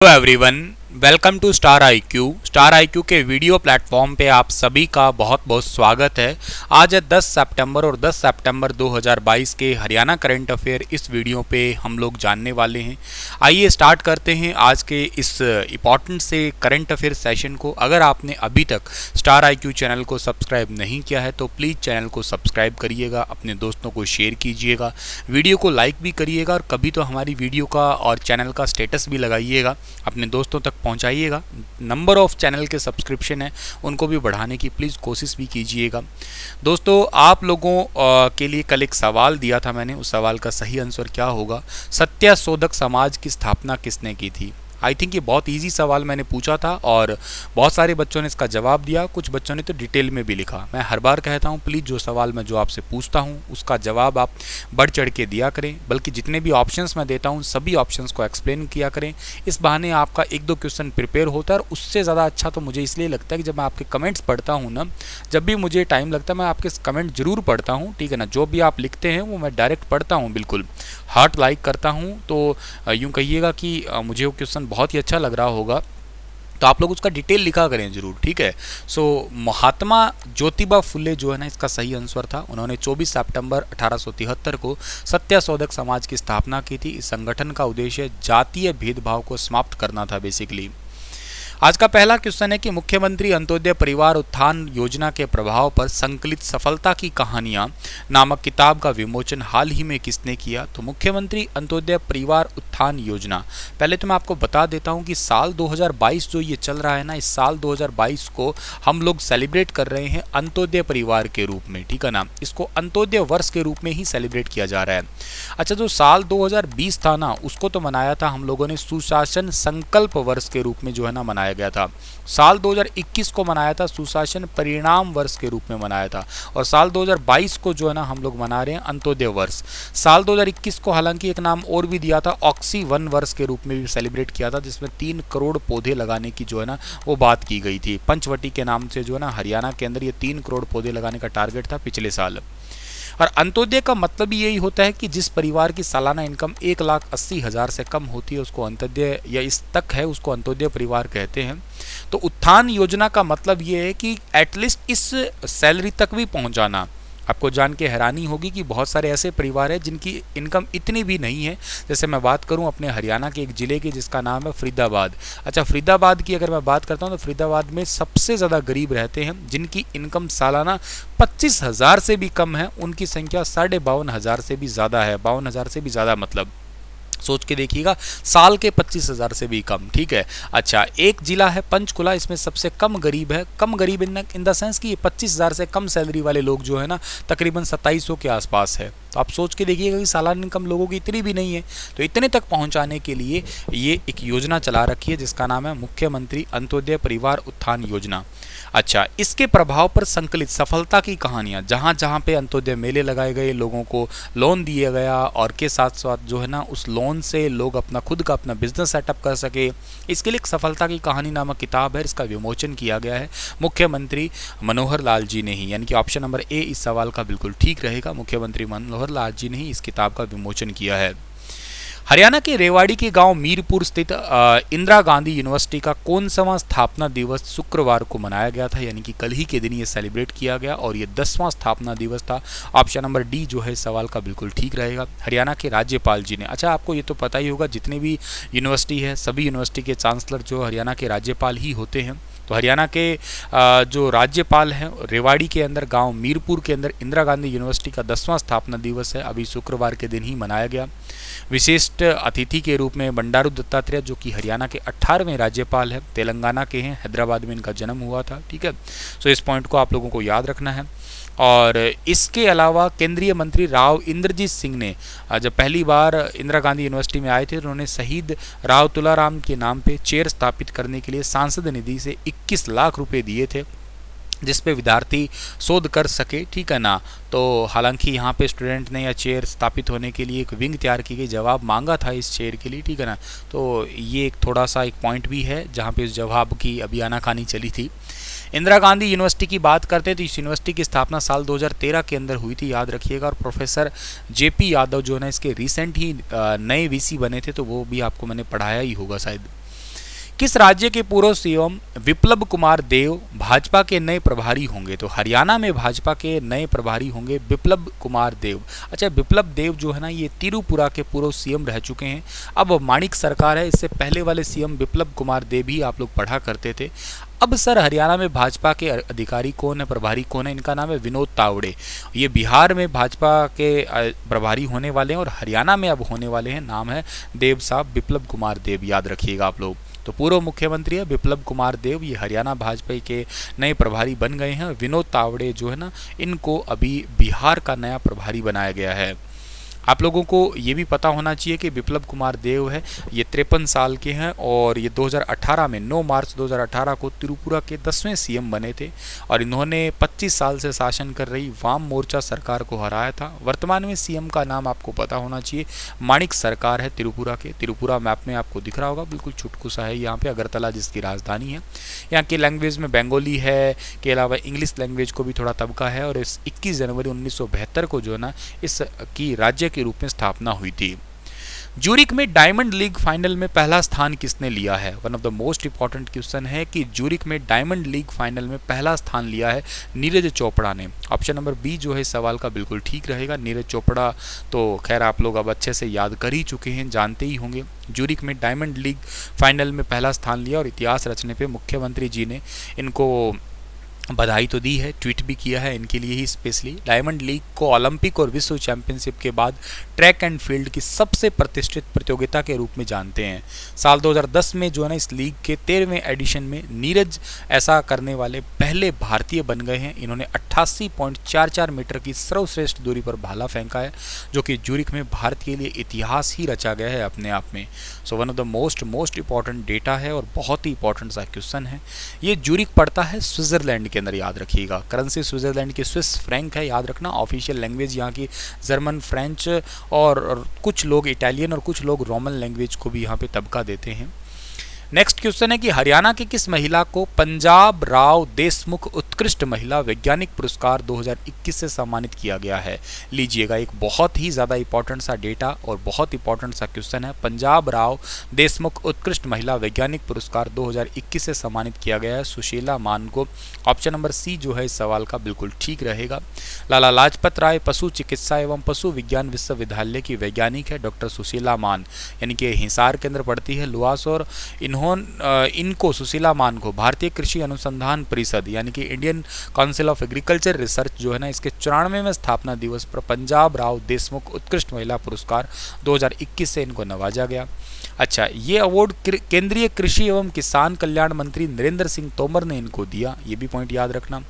Hello everyone, welcome to star IQ. Star IQ के video platform पे आप सभी का बहुत बहुत स्वागत है। आज है 10 सितंबर और 10 सितंबर 2022 के हरियाणा करंट अफेयर इस वीडियो पे हम लोग जानने वाले हैं। आइए स्टार्ट करते हैं आज के इस इम्पॉर्टेंट से करंट अफेयर सेशन को। अगर आपने अभी तक स्टार आईक्यू चैनल को सब्सक्राइब नहीं किया है तो प्लीज़ चैनल को सब्सक्राइब करिएगा, अपने दोस्तों को शेयर कीजिएगा, वीडियो को लाइक भी करिएगा और कभी तो हमारी वीडियो का और चैनल का स्टेटस भी लगाइएगा, अपने दोस्तों तक पहुंचाइएगा। नंबर ऑफ चैनल के सब्सक्रिप्शन है उनको भी बढ़ाने की प्लीज़ कोशिश भी कीजिएगा। दोस्तों, आप लोगों के लिए कल एक सवाल दिया था मैंने, उस सवाल का सही आंसर क्या होगा? सत्यशोधक समाज की स्थापना किसने की थी? आई थिंक ये बहुत इजी सवाल मैंने पूछा था और बहुत सारे बच्चों ने इसका जवाब दिया, कुछ बच्चों ने तो डिटेल में भी लिखा। मैं हर बार कहता हूँ प्लीज़ जो सवाल मैं जो आपसे पूछता हूँ उसका जवाब आप बढ़ चढ़ के दिया करें, बल्कि जितने भी ऑप्शंस मैं देता हूँ सभी ऑप्शंस को एक्सप्लेन किया करें। इस बहाने आपका एक दो क्वेश्चन प्रिपेयर होता है और उससे ज़्यादा अच्छा तो मुझे इसलिए लगता है कि जब मैं आपके कमेंट्स पढ़ता हूँ ना, जब भी मुझे टाइम लगता है मैं आपके कमेंट जरूर पढ़ता हूँ, ठीक है ना। जो भी आप लिखते हैं वो मैं डायरेक्ट पढ़ता हूँ, बिल्कुल हार्ट लाइक करता हूँ। तो यूँ कहिएगा कि मुझे वो क्वेश्चन बहुत ही अच्छा लग रहा होगा तो आप लोग उसका डिटेल लिखा करें जरूर, ठीक है। सो महात्मा ज्योतिबा फुले जो है ना, इसका सही आंसर था। उन्होंने 24 सितंबर 1873 को सत्यशोधक समाज की स्थापना की थी। इस संगठन का उद्देश्य जातीय भेदभाव को समाप्त करना था बेसिकली। आज का पहला क्वेश्चन है कि मुख्यमंत्री अंत्योदय परिवार उत्थान योजना के प्रभाव पर संकलित सफलता की कहानियां नामक किताब का विमोचन हाल ही में किसने किया? तो मुख्यमंत्री अंत्योदय परिवार उत्थान योजना, पहले तो मैं आपको बता देता हूं कि साल 2022 जो ये चल रहा है ना, इस साल 2022 को हम लोग सेलिब्रेट कर रहे हैं अंत्योदय परिवार के रूप में, ठीक है ना। इसको अंत्योदय वर्ष के रूप में ही सेलिब्रेट किया जा रहा है। अच्छा, जो साल 2020 था ना, उसको तो मनाया था हम लोगों ने सुशासन संकल्प वर्ष के रूप में जो है ना मनाया गया था। साल 2021 को मनाया था सुशासन परिणाम वर्ष के रूप में मनाया था और साल 2022 को जो है ना हम लोग मना रहे हैं अंत्योदय वर्ष। साल 2021 को हालांकि एक नाम और भी दिया था, ऑक्सी वन वर्ष के रूप में भी सेलिब्रेट किया था, जिसमें 3 करोड़ पौधे लगाने की जो है ना वो बात की गई थी। पंचवटी के नाम से जो है ना हरियाणा के अंदर ये 3 करोड़ पौधे लगाने का टारगेट था पिछले साल। और अंत्योदय का मतलब यही होता है कि जिस परिवार की सालाना इनकम 1,80,000 से कम होती है उसको अंत्योदय या इस तक है उसको अंत्योदय परिवार कहते हैं। तो उत्थान योजना का मतलब ये है कि एटलीस्ट इस सैलरी तक भी पहुंचाना। आपको जान के हैरानी होगी कि बहुत सारे ऐसे परिवार हैं जिनकी इनकम इतनी भी नहीं है। जैसे मैं बात करूं अपने हरियाणा के एक ज़िले की जिसका नाम है फरीदाबाद। अच्छा, फरीदाबाद की अगर मैं बात करता हूं तो फरीदाबाद में सबसे ज़्यादा गरीब रहते हैं जिनकी इनकम सालाना 25,000 से भी कम है। उनकी संख्या 52,500 से भी ज़्यादा है। 52,000 से भी ज़्यादा मतलब सोच के देखिएगा, साल के 25,000 से भी कम, ठीक है। अच्छा, एक जिला है पंचकुला, इसमें सबसे कम गरीब है। कम गरीब इन द सेंस कि 25,000 से कम सैलरी वाले लोग जो है ना तकरीबन 2700 के आसपास है। तो आप सोच के देखिएगा कि सालाना इनकम लोगों की इतनी भी नहीं है। तो इतने तक पहुंचाने के लिए ये एक योजना चला रखी है जिसका नाम है मुख्यमंत्री अंत्योदय परिवार उत्थान योजना। अच्छा, इसके प्रभाव पर संकलित सफलता की कहानियां, जहां जहां पे अंत्योदय मेले लगाए गए, लोगों को लोन दिया गया और के साथ साथ जो है ना उस लोन से लोग अपना खुद का अपना बिजनेस सेटअप कर सके, इसके लिए एक सफलता की कहानी नामक किताब है। इसका विमोचन किया गया है मुख्यमंत्री मनोहर लाल जी ने ही, यानी कि ऑप्शन नंबर ए इस सवाल का बिल्कुल ठीक रहेगा। मुख्यमंत्री मनोहर लाल जी ने ही इस किताब का विमोचन किया है। हरियाणा के रेवाड़ी के गांव मीरपुर स्थित इंदिरा गांधी यूनिवर्सिटी का कौन-सा स्थापना दिवस शुक्रवार को मनाया गया था, यानी कि कल ही के दिन ये सेलिब्रेट किया गया और ये 10वां स्थापना दिवस था। ऑप्शन नंबर डी जो है इस सवाल का बिल्कुल ठीक रहेगा। हरियाणा के राज्यपाल जी ने, अच्छा आपको ये तो पता ही होगा जितने भी यूनिवर्सिटी है सभी यूनिवर्सिटी के चांसलर जो हरियाणा के राज्यपाल ही होते हैं। तो हरियाणा के जो राज्यपाल हैं रेवाड़ी के अंदर गांव मीरपुर के अंदर इंदिरा गांधी यूनिवर्सिटी का 10वां स्थापना दिवस है, अभी शुक्रवार के दिन ही मनाया गया। विशिष्ट अतिथि के रूप में बंडारू दत्तात्रेय जो कि हरियाणा के 18वें राज्यपाल हैं, तेलंगाना के हैं, हैदराबाद में इनका जन्म हुआ था, ठीक है। सो इस पॉइंट को आप लोगों को याद रखना है। और इसके अलावा केंद्रीय मंत्री राव इंद्रजीत सिंह ने जब पहली बार इंदिरा गांधी यूनिवर्सिटी में आए थे तो उन्होंने शहीद राव तुलाराम के नाम पे चेयर स्थापित करने के लिए सांसद निधि से 21 लाख रुपए दिए थे जिस पे विद्यार्थी शोध कर सके, ठीक है ना। तो हालांकि यहाँ पे स्टूडेंट ने या चेयर स्थापित होने के लिए एक विंग तैयार की गई, जवाब मांगा था इस चेयर के लिए, ठीक है ना। तो ये एक थोड़ा सा एक पॉइंट भी है जहाँ पे इस जवाब की अभी आनाकानी चली थी। इंदिरा गांधी यूनिवर्सिटी की बात करते हैं तो इस यूनिवर्सिटी की स्थापना साल 2013 के अंदर हुई थी, याद रखिएगा। और प्रोफेसर जेपी यादव जो है ना इसके रिसेंट ही नए वीसी बने थे, तो वो भी आपको मैंने पढ़ाया ही होगा शायद। किस राज्य के पूर्व सीएम विप्लव कुमार देव भाजपा के नए प्रभारी होंगे? तो हरियाणा में भाजपा के नए प्रभारी होंगे विप्लव कुमार देव। अच्छा, विप्लव देव जो है ना, ये त्रिपुरा के पूर्व सीएम रह चुके हैं। अब माणिक सरकार है, इससे पहले वाले सीएम विप्लव कुमार देव ही आप लोग पढ़ा करते थे। अब सर हरियाणा में भाजपा के अधिकारी कौन है, प्रभारी कौन है? इनका नाम है विनोद तावड़े। ये बिहार में भाजपा के प्रभारी होने वाले हैं और हरियाणा में अब होने वाले हैं। नाम है देव साहब, विप्लव कुमार देव, याद रखिएगा आप लोग। तो पूर्व मुख्यमंत्री है विप्लव कुमार देव, ये हरियाणा भाजपा के नए प्रभारी बन गए हैं। विनोद तावड़े जो है ना, इनको अभी बिहार का नया प्रभारी बनाया गया है। आप लोगों को ये भी पता होना चाहिए कि विप्लव कुमार देव है, ये 53 साल के हैं और ये 2018 में 9 मार्च 2018 को त्रिपुरा के 10वें सीएम बने थे और इन्होंने 25 साल से शासन कर रही वाम मोर्चा सरकार को हराया था। वर्तमान में सीएम का नाम आपको पता होना चाहिए, माणिक सरकार है त्रिपुरा के। त्रिपुरा मैप में आपको दिख रहा होगा, बिल्कुल छुटकू सा है यहाँ पे, अगरतला जिसकी राजधानी है। यहाँ की लैंग्वेज में बंगाली है के अलावा इंग्लिश लैंग्वेज को भी थोड़ा तबका है और इस 21 जनवरी 1972 को जो है ना, इसकी राज्य के रूप में स्थापना हुई थी। ज्यूरिक में डायमंड लीग फाइनल में पहला स्थान किसने लिया है? One of the most important question है कि ज्यूरिक में डायमंड लीग फाइनल में पहला स्थान लिया है नीरज चोपड़ा ने। ऑप्शन नंबर बी जो है इस सवाल का बिल्कुल ठीक रहेगा। नीरज चोपड़ा तो खैर आप लोग अब अच्छे से याद कर ही चुके हैं, जानते ही होंगे। ज्यूरिक में डायमंड लीग फाइनल में पहला स्थान लिया और इतिहास रचने पे मुख्यमंत्री जी ने इनको बधाई तो दी है, ट्वीट भी किया है इनके लिए ही स्पेशली। डायमंड लीग को ओलंपिक और विश्व चैंपियनशिप के बाद ट्रैक एंड फील्ड की सबसे प्रतिष्ठित प्रतियोगिता के रूप में जानते हैं। साल 2010 में जो है ना, इस लीग के 13वें एडिशन में नीरज ऐसा करने वाले पहले भारतीय बन गए हैं। इन्होंने 88.44 मीटर की सर्वश्रेष्ठ दूरी पर भाला फेंका है, जो कि ज्यूरिक में भारत के लिए इतिहास ही रचा गया है अपने आप में। So one of the most important data है और बहुत ही इंपॉर्टेंट सा क्वेश्चन है। ये ज्यूरिक पड़ता है स्विट्जरलैंड के अंदर, याद रखिएगा। करेंसी स्विट्जरलैंड की स्विस फ्रैंक है, याद रखना। ऑफिशियल लैंग्वेज यहाँ की जर्मन, फ्रेंच और कुछ लोग इटालियन और कुछ लोग रोमन लैंग्वेज को भी यहाँ पे तबका देते हैं। नेक्स्ट क्वेश्चन है कि हरियाणा की किस महिला को पंजाब राव देशमुख उत्कृष्ट महिला वैज्ञानिक पुरस्कार 2021 से सम्मानित किया गया है? लीजिएगा, एक बहुत ही ज़्यादा इंपॉर्टेंट सा डेटा और बहुत इंपॉर्टेंट सा क्वेश्चन है। पंजाब राव देशमुख उत्कृष्ट महिला वैज्ञानिक पुरस्कार 2021 से सम्मानित किया गया है सुशीला मान को। ऑप्शन नंबर सी जो है इस सवाल का बिल्कुल ठीक रहेगा। लाला लाजपत राय पशु चिकित्सा एवं पशु विज्ञान विश्वविद्यालय की वैज्ञानिक है डॉक्टर सुशीला मान, यानी कि हिसार के अंदर पढ़ती है लुआस। और इनको सुशीला मान को भारतीय कृषि अनुसंधान परिषद यानी कि Indian council of agriculture research जो है ना, इसके 94वें स्थापना दिवस पर पंजाब राव देशमुख उत्कृष्ट महिला पुरस्कार 2021 से इनको नवाजा गया। अच्छा, ये अवार्ड केंद्रीय कृषि एवं किसान कल्याण मंत्री नरेंद्र सिंह तोमर ने इनको दिया, ये भी पॉइंट याद रखना।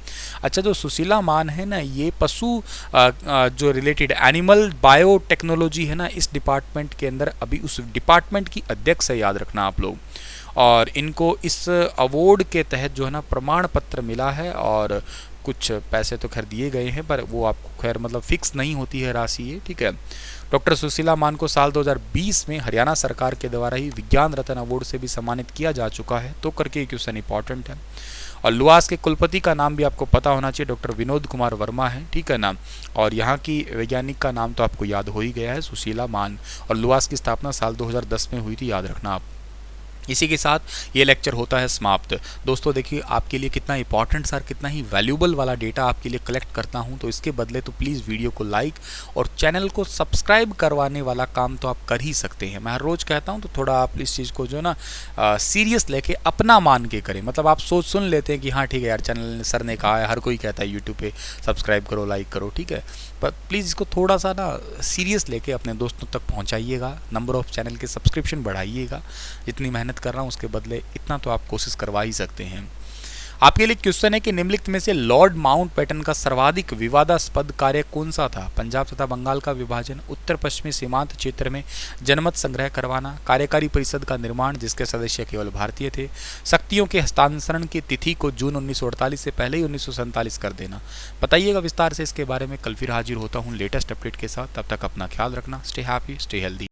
अच्छा, जो सुशीला मान है ना, ये पशु जो रिलेटेड एनिमल बायोटेक्नोलॉजी है ना, इस डिपार्टमेंट के अंदर अभी उस डिपार्टमेंट की अध्यक्ष है, याद रखना आप लोग। और इनको इस अवार्ड के तहत जो है ना प्रमाण पत्र मिला है और कुछ पैसे तो खैर दिए गए हैं, पर वो आपको खैर मतलब फिक्स नहीं होती है राशि ये, ठीक है। डॉक्टर सुशीला मान को साल 2020 में हरियाणा सरकार के द्वारा ही विज्ञान रत्न अवार्ड से भी सम्मानित किया जा चुका है, तो करके क्वेश्चन इंपॉर्टेंट है। और लुआस के कुलपति का नाम भी आपको पता होना चाहिए, डॉक्टर विनोद कुमार वर्मा है, ठीक है ना। और यहाँ की वैज्ञानिक का नाम तो आपको याद हो ही गया है, सुशीला मान। और लुआस की स्थापना साल 2010 में हुई थी, याद रखना आप। इसी के साथ ये लेक्चर होता है समाप्त। दोस्तों देखिए, आपके लिए कितना इंपॉर्टेंट सर, कितना ही वैल्यूबल वाला डेटा आपके लिए कलेक्ट करता हूं, तो इसके बदले तो प्लीज़ वीडियो को लाइक और चैनल को सब्सक्राइब करवाने वाला काम तो आप कर ही सकते हैं। मैं हर रोज़ कहता हूं, तो थोड़ा आप इस चीज़ को जो ना सीरियस लेके अपना मान के करें। मतलब आप सोच सुन लेते हैं कि हाँ ठीक है यार, चैनल सर ने कहा है, हर कोई कहता है यूट्यूब पे सब्सक्राइब करो, लाइक करो, ठीक है। पर प्लीज़ इसको थोड़ा सा ना सीरियस लेके अपने दोस्तों तक पहुंचाइएगा। नंबर ऑफ़ चैनल के सब्सक्रिप्शन बढ़ाइएगा। जितनी मेहनत कर रहा हूँ उसके बदले इतना तो आप कोशिश करवा ही सकते हैं। आपके लिए क्वेश्चन है कि निम्नलिखित में से लॉर्ड माउंटबेटन का सर्वाधिक विवादास्पद कार्य कौन सा था? पंजाब तथा बंगाल का विभाजन, उत्तर पश्चिमी सीमांत क्षेत्र में जनमत संग्रह करवाना, कार्यकारी परिषद का निर्माण जिसके सदस्य केवल भारतीय थे, शक्तियों के हस्तांतरण की तिथि को जून 1948 से पहले ही 1947 कर देना। बताइएगा विस्तार से इसके बारे में। कल फिर हाजिर होता हूँ लेटेस्ट अपडेट के साथ। तब तक अपना ख्याल रखना। Stay happy, stay healthy.